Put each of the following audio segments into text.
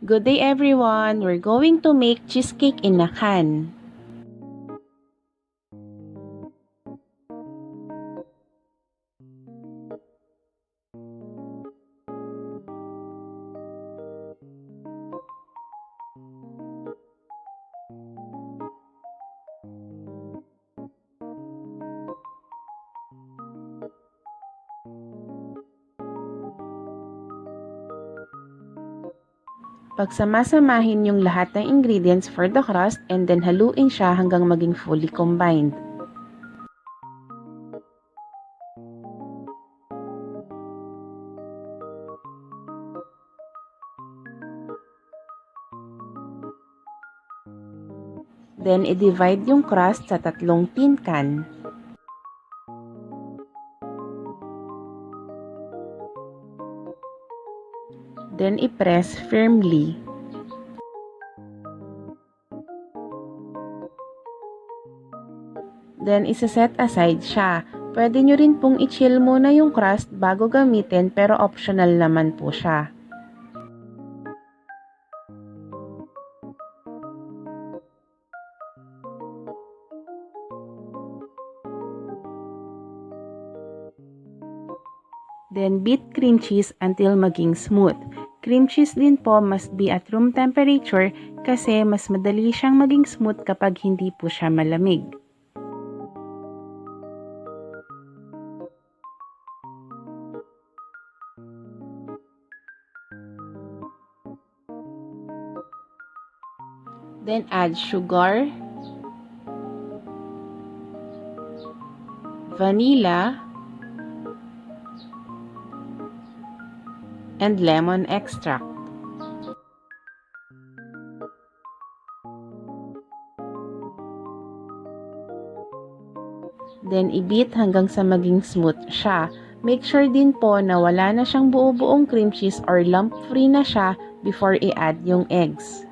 Good day everyone! We're going to make cheesecake in a can. Pagsamasamahin yung lahat ng ingredients for the crust and then haluin siya hanggang maging fully combined. Then, i-divide yung crust sa tatlong tin can. Then, i-press firmly. Then, isa-set aside siya. Pwede nyo rin pong i-chill muna yung crust bago gamitin pero optional naman po siya. Then, beat cream cheese until maging smooth. Cream cheese din po must be at room temperature kasi mas madali siyang maging smooth kapag hindi po siya malamig. Then, add sugar, vanilla, and lemon extract. Then, i-beat hanggang sa maging smooth siya. Make sure din po na wala na siyang buo-buong cream cheese or lump-free na siya before i-add yung eggs.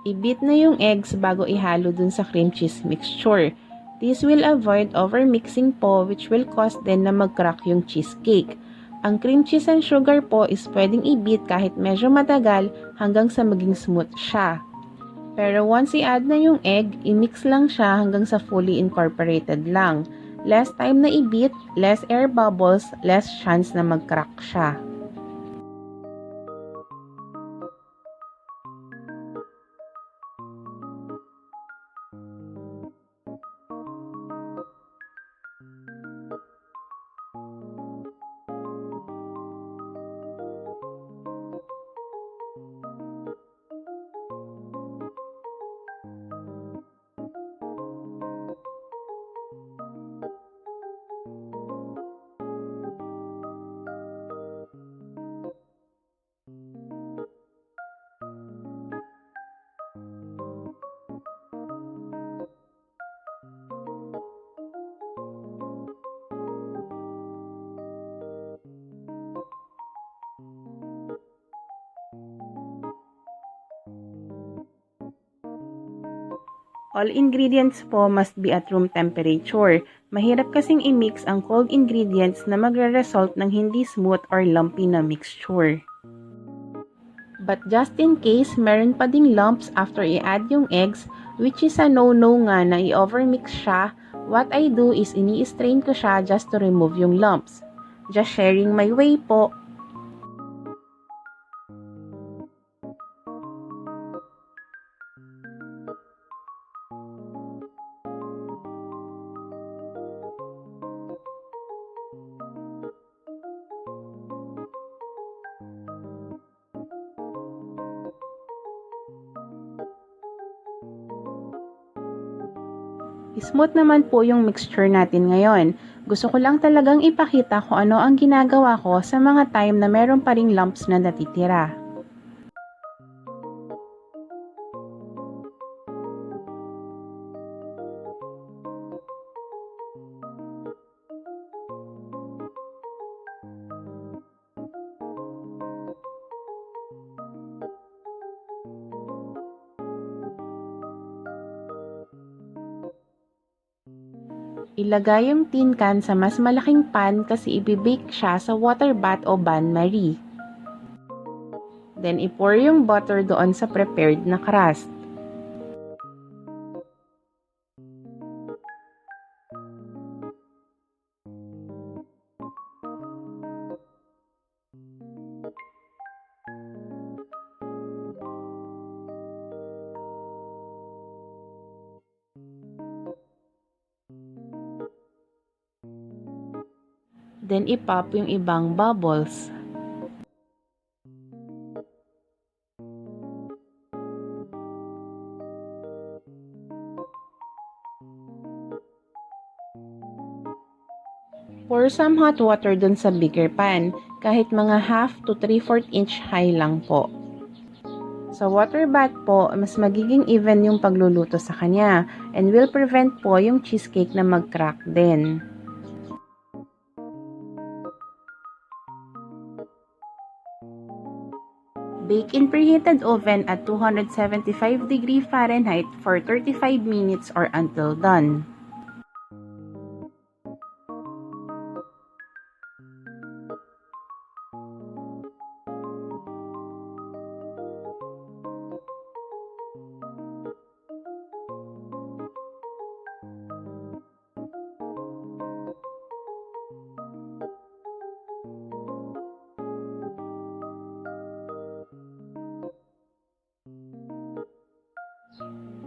I-beat na yung eggs bago ihalo dun sa cream cheese mixture. This will avoid overmixing po which will cause din na mag-crack yung cheesecake. Ang cream cheese and sugar po is pwedeng i-beat kahit medyo matagal hanggang sa maging smooth siya. Pero once i-add na yung egg, i-mix lang siya hanggang sa fully incorporated lang. Less time na i-beat, less air bubbles, less chance na mag-crack siya. All ingredients po must be at room temperature. Mahirap kasing i-mix ang cold ingredients na magre-result ng hindi smooth or lumpy na mixture. But just in case meron pa ding lumps after i-add yung eggs, which is a no-no nga na i-overmix siya, what I do is ini-strain ko siya just to remove yung lumps. Just sharing my way po. Smooth naman po yung mixture natin ngayon. Gusto ko lang talagang ipakita kung ano ang ginagawa ko sa mga time na meron pa ring lumps na natitira. Ilagay yung tin can sa mas malaking pan kasi ibibake siya sa water bath o bain-marie. Then i-pour yung butter doon sa prepared na crust. Then i-pop yung ibang bubbles. Pour some hot water dun sa bigger pan, kahit mga half to 3/4 inch high lang po. Sa water bath po, mas magiging even yung pagluluto sa kanya and will prevent po yung cheesecake na mag-crack din. Bake in preheated oven at 275 degree Fahrenheit for 35 minutes or until done.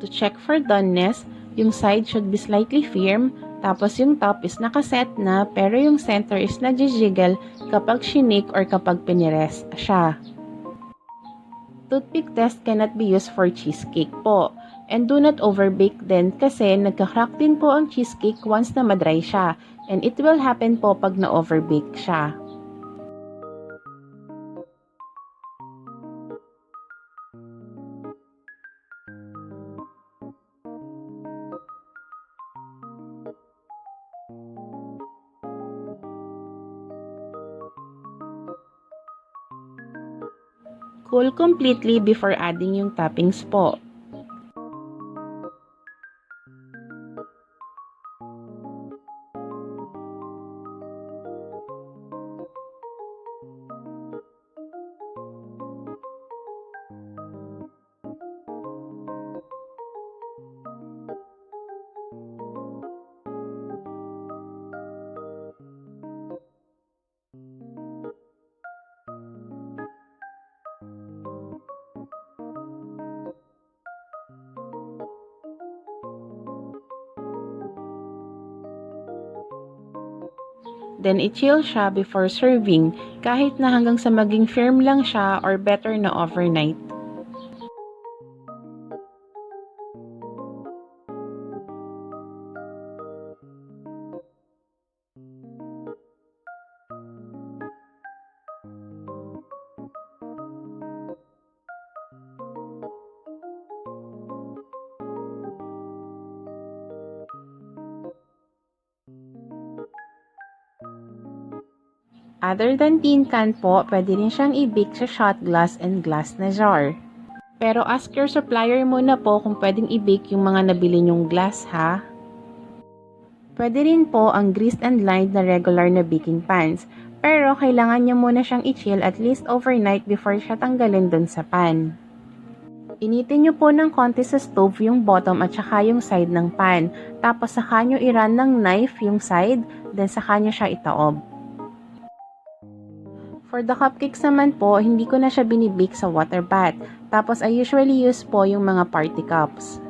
To check for doneness, yung side should be slightly firm, tapos yung top is nakaset na pero yung center is nagjijiggle kapag shinik or kapag pinires siya. Toothpick test cannot be used for cheesecake po. And do not overbake din kasi nagka-crack din po ang cheesecake once na madry siya. And it will happen po pag na-overbake siya. Cool completely before adding yung toppings po. Then i-chill siya before serving kahit na hanggang sa maging firm lang siya or better na overnight. Other than tin can po, pwede rin siyang i-bake sa shot glass and glass na jar. Pero ask your supplier muna po kung pwedeng i-bake yung mga nabili nyong glass ha. Pwede rin po ang greased and lined na regular na baking pans. Pero kailangan nyo muna siyang i-chill at least overnight before siya tanggalin dun sa pan. Initin nyo po ng konti sa stove yung bottom at saka yung side ng pan. Tapos saka nyo i-run ng knife yung side, then saka nyo siya itaob. For the cupcakes naman po, hindi ko na siya binibake sa water bath. Tapos I usually use po yung mga party cups.